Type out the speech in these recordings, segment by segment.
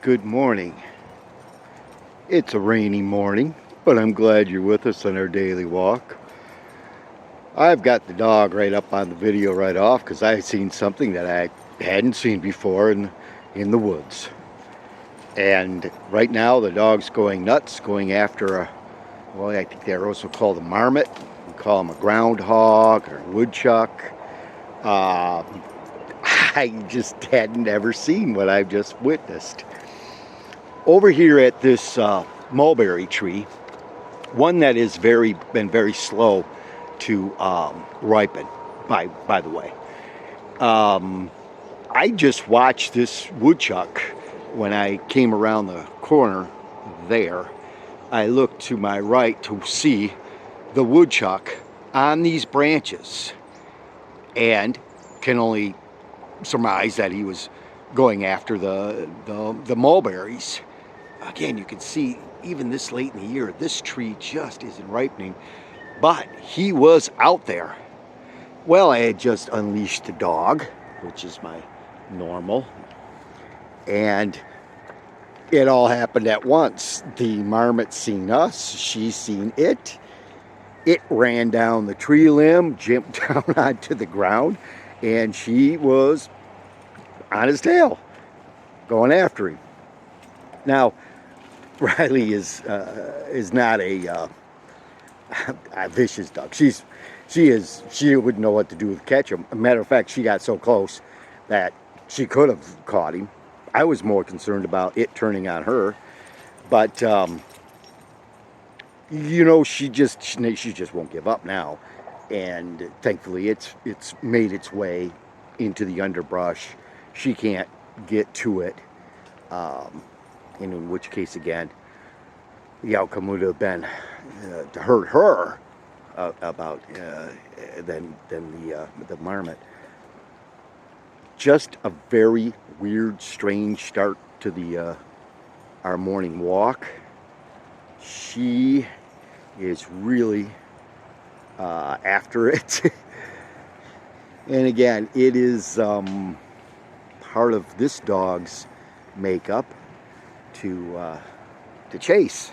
Good morning. It's a rainy morning, but I'm glad you're with us on our daily walk. I've got the dog right up on the video right off because I've seen something that I hadn't seen before in the woods. And right now the dog's going nuts, going after well, I think they're also called a marmot. We call them a groundhog or a woodchuck. I just hadn't ever seen what I've just witnessed. Over here at this mulberry tree, one that has been very slow to ripen, by the way. I just watched this woodchuck when I came around the corner there. I looked to my right to see the woodchuck on these branches and can only surmise that he was going after the mulberries. Again, you can see even this late in the year, this tree just isn't ripening, but he was out there. Well, I had just unleashed the dog, which is my normal, and it all happened at once. The marmot seen us, she seen it. It ran down the tree limb, jumped down onto the ground, and she was on his tail, going after him. Now, Riley is not a vicious dog. She wouldn't know what to do to catch him. As a matter of fact, she got so close that she could have caught him. I was more concerned about it turning on her, but you know, she just won't give up now, and thankfully it's made its way into the underbrush. She can't get to it. And in which case, again, the outcome would have been to hurt her than the marmot. Just a very weird, strange start to our morning walk. She is really after it, and again, it is part of this dog's makeup to chase.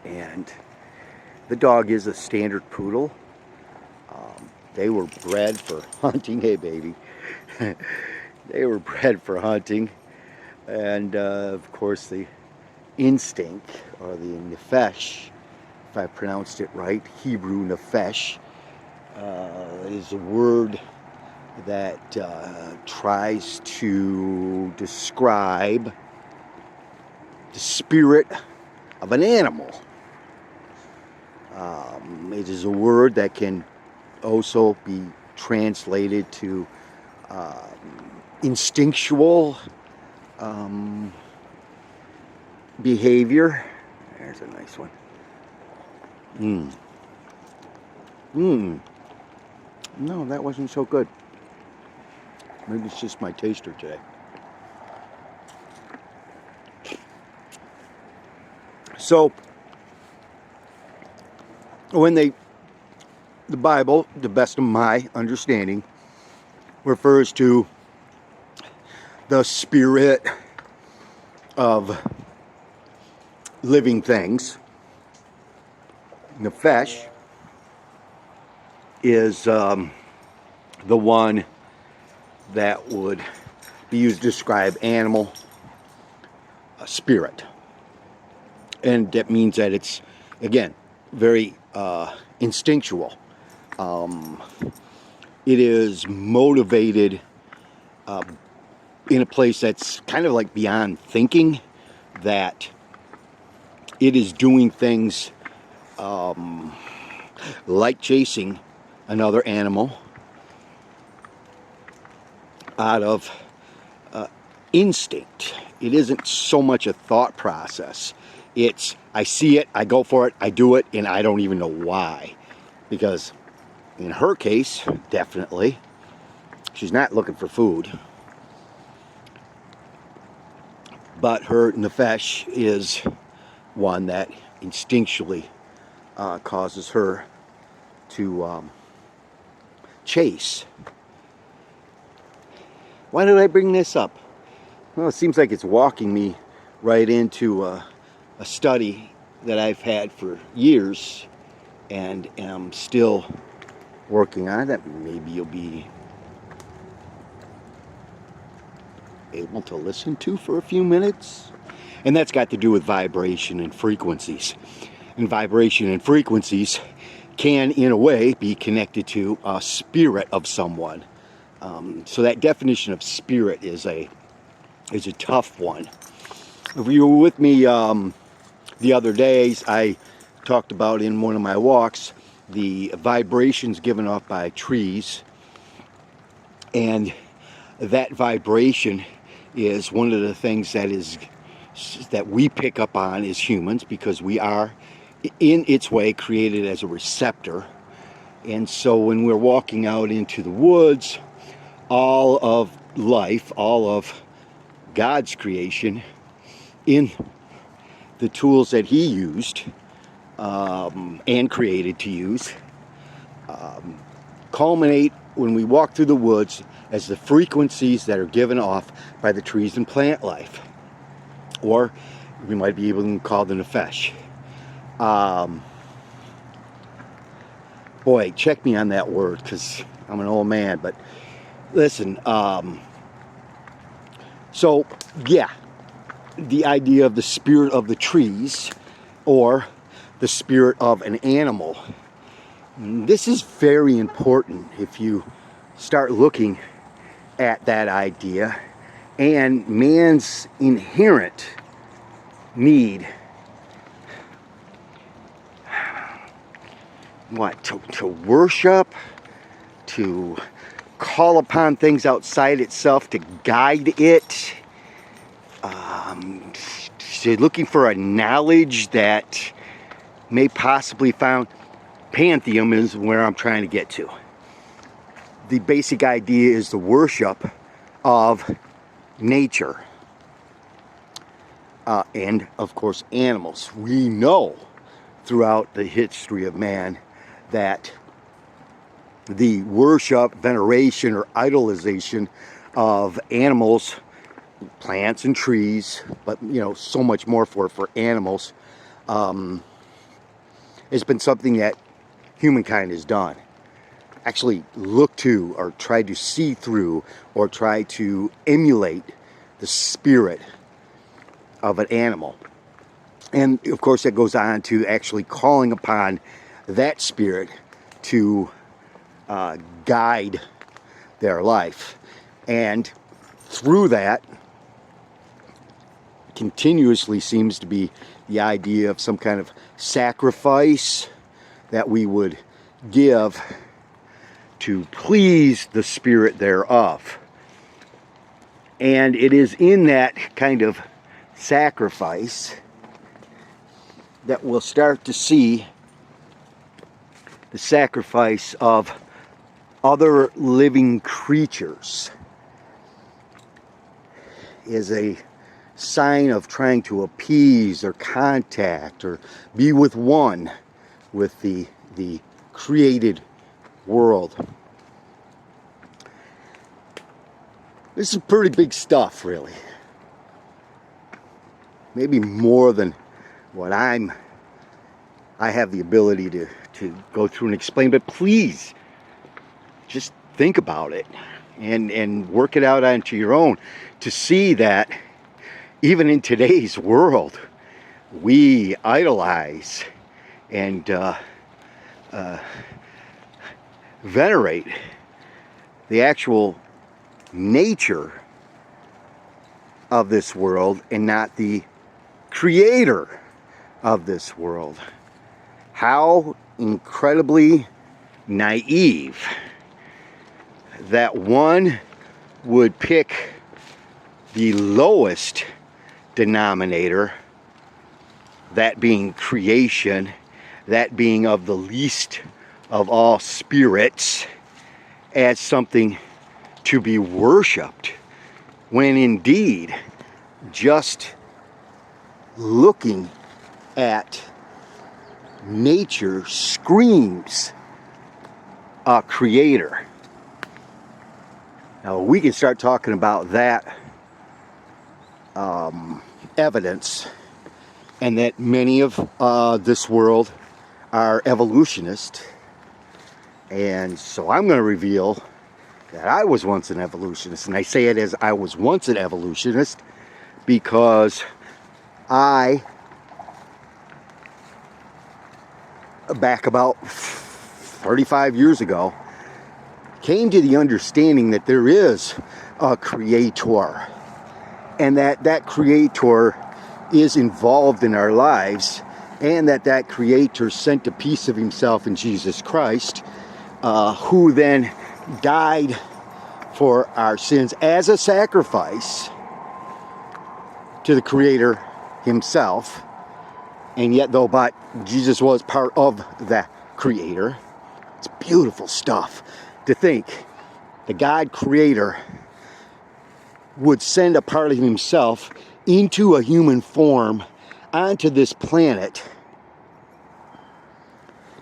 And the dog is a standard poodle. They were bred for hunting. Hey, baby. They were bred for hunting. And of course, the instinct, or the Neefesh, if I pronounced it right, Hebrew Neefesh, is a word that tries to describe the spirit of an animal. It is a word that can also be translated to instinctual behavior. There's a nice one. No, that wasn't so good. Maybe it's just my taster today. So, when the Bible, the best of my understanding, refers to the spirit of living things, Neefesh is the one that would be used to describe animal spirit. And that means that it's, again, very instinctual. It is motivated in a place that's kind of like beyond thinking, that it is doing things like chasing another animal out of instinct. It isn't so much a thought process. It's, I see it, I go for it, I do it, and I don't even know why. Because in her case, definitely, she's not looking for food. But her Neefesh is one that instinctually causes her to chase. Why did I bring this up? Well, it seems like it's walking me right into a study that I've had for years and am still working on, that maybe you'll be able to listen to for a few minutes. And that's got to do with vibration and frequencies. And vibration and frequencies can, in a way, be connected to a spirit of someone. So that definition of spirit is a tough one. If you were with me the other days, I talked about in one of my walks the vibrations given off by trees, and that vibration is one of the things that we pick up on as humans, because we are in its way created as a receptor. And so when we're walking out into the woods, all of life, all of God's creation, in the tools that he used and created to use, culminate when we walk through the woods as the frequencies that are given off by the trees and plant life, or we might be able to call the Neefesh. Boy, check me on that word, because I'm an old man, but listen, so yeah, the idea of the spirit of the trees, or the spirit of an animal. This is very important if you start looking at that idea and man's inherent need to worship, to call upon things outside itself to guide it, looking for a knowledge that may possibly found. Pantheism is where I'm trying to get to. The basic idea is the worship of nature, and of course animals. We know throughout the history of man that the worship, veneration, or idolization of animals, plants and trees, but so much more for animals, has been something that humankind has done. Actually look to, or try to see through, or try to emulate the spirit of an animal. And of course that goes on to actually calling upon that spirit to guide their life. And through that continuously seems to be the idea of some kind of sacrifice that we would give to please the spirit thereof. And it is in that kind of sacrifice that we'll start to see the sacrifice of other living creatures as a sign of trying to appease or contact or be with one with the created world. This is pretty big stuff, really. Maybe more than what I have the ability to go through and explain, but please just think about it and work it out onto your own to see that even in today's world we idolize and venerate the actual nature of this world and not the creator of this world. How incredibly naive that one would pick the lowest denominator, that being creation, that being of the least of all spirits, as something to be worshipped, when indeed just looking at nature screams a creator. Now we can start talking about that evidence, and that many of this world are evolutionists. And so I'm going to reveal that I was once an evolutionist. And I say it as I was once an evolutionist because I, back about 35 years ago, came to the understanding that there is a creator, and that creator is involved in our lives, and that creator sent a piece of himself in Jesus Christ, who then died for our sins as a sacrifice to the creator himself. And yet, though, but Jesus was part of the creator. It's beautiful stuff to think the God creator would send a part of himself into a human form onto this planet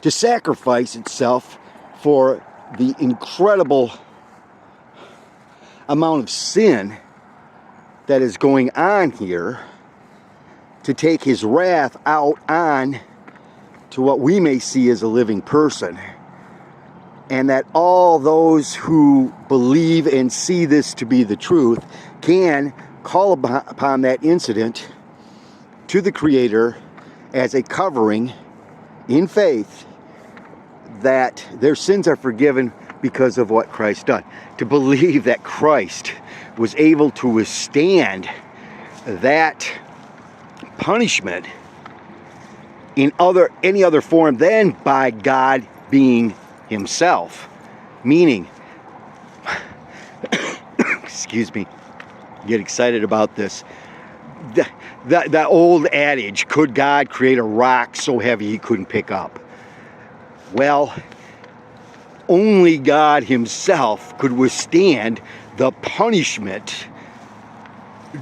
to sacrifice itself for the incredible amount of sin that is going on here, to take his wrath out on to what we may see as a living person. And that all those who believe and see this to be the truth can call upon that incident to the Creator as a covering in faith that their sins are forgiven because of what Christ done. To believe that Christ was able to withstand that punishment in any other form than by God being himself. Meaning, excuse me, get excited about this. The old adage, could God create a rock so heavy he couldn't pick up? Well, only God himself could withstand the punishment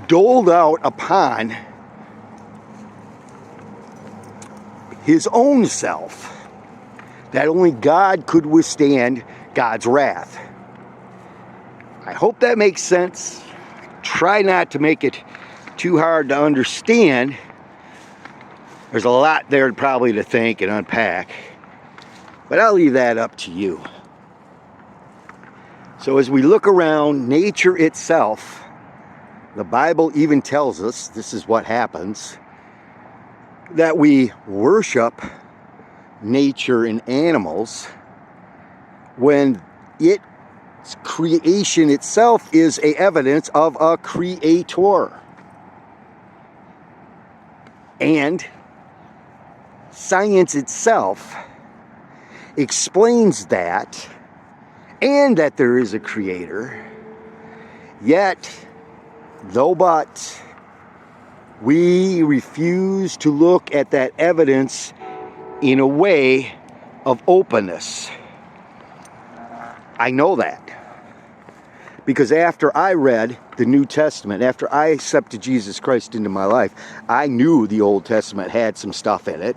doled out upon his own self. That only God could withstand God's wrath. I hope that makes sense. Try not to make it too hard to understand. There's a lot there probably to think and unpack, but I'll leave that up to you. So as we look around nature itself, the Bible even tells us this is what happens, that we worship nature and animals when its creation itself is a evidence of a creator. And science itself explains that, and that there is a creator. Yet, though but, we refuse to look at that evidence in a way of openness. I know that because after I read the New Testament, after I accepted Jesus Christ into my life, I knew the Old Testament had some stuff in it,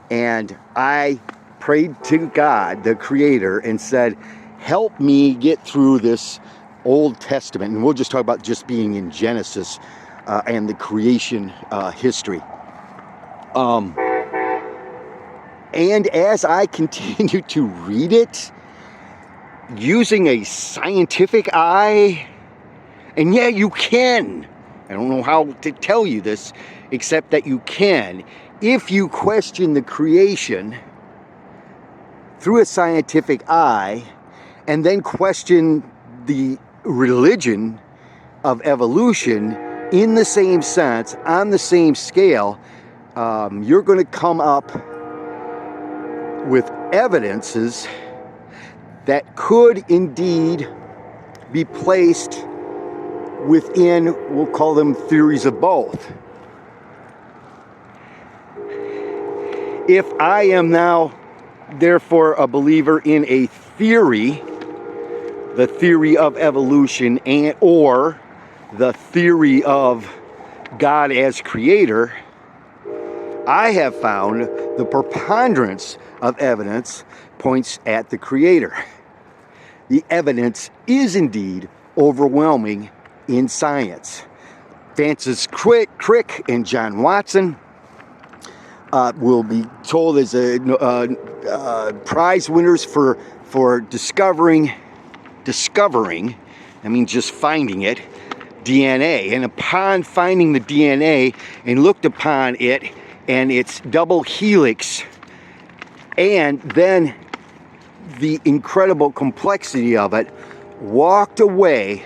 and I prayed to God, the Creator, and said, help me get through this Old Testament. And we'll just talk about just being in Genesis and the creation history. And as I continue to read it, using a scientific eye, and yeah, you can. I don't know how to tell you this, except that you can. If you question the creation through a scientific eye, and then question the religion of evolution in the same sense, on the same scale, you're going to come up with evidences that could indeed be placed within, we'll call them theories of both. If I am now, therefore, a believer in a theory, the theory of evolution and or the theory of God as creator, I have found the preponderance of evidence points at the creator. The evidence is indeed overwhelming in science. Francis Crick and John Watson will be told as prize winners for discovering, I mean just finding it, DNA. And upon finding the DNA and looked upon it and its double helix, and then the incredible complexity of it, walked away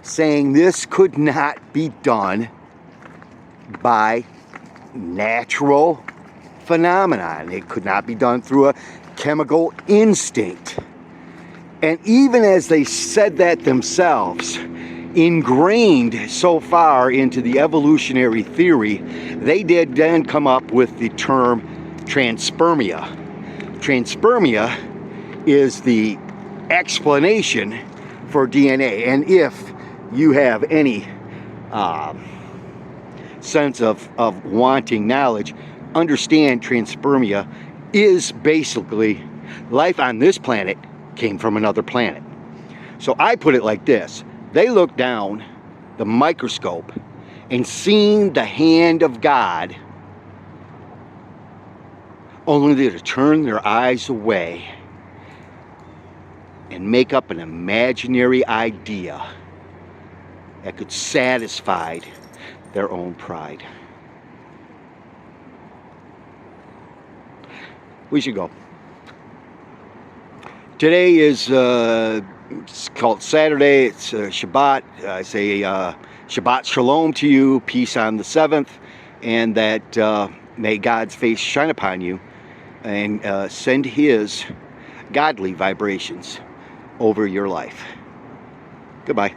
saying this could not be done by natural phenomenon. It could not be done through a chemical instinct. And even as they said that themselves, ingrained so far into the evolutionary theory, they did then come up with the term transpermia. Transpermia is the explanation for DNA. And if you have any sense of wanting knowledge, understand transpermia is basically life on this planet came from another planet. So I put it like this: they looked down the microscope and seen the hand of God, only to turn their eyes away and make up an imaginary idea that could satisfy their own pride. We should go. Today is it's called Saturday. It's Shabbat. I say Shabbat Shalom to you. Peace on the 7th, and that may God's face shine upon you and send His godly vibrations over your life. Goodbye.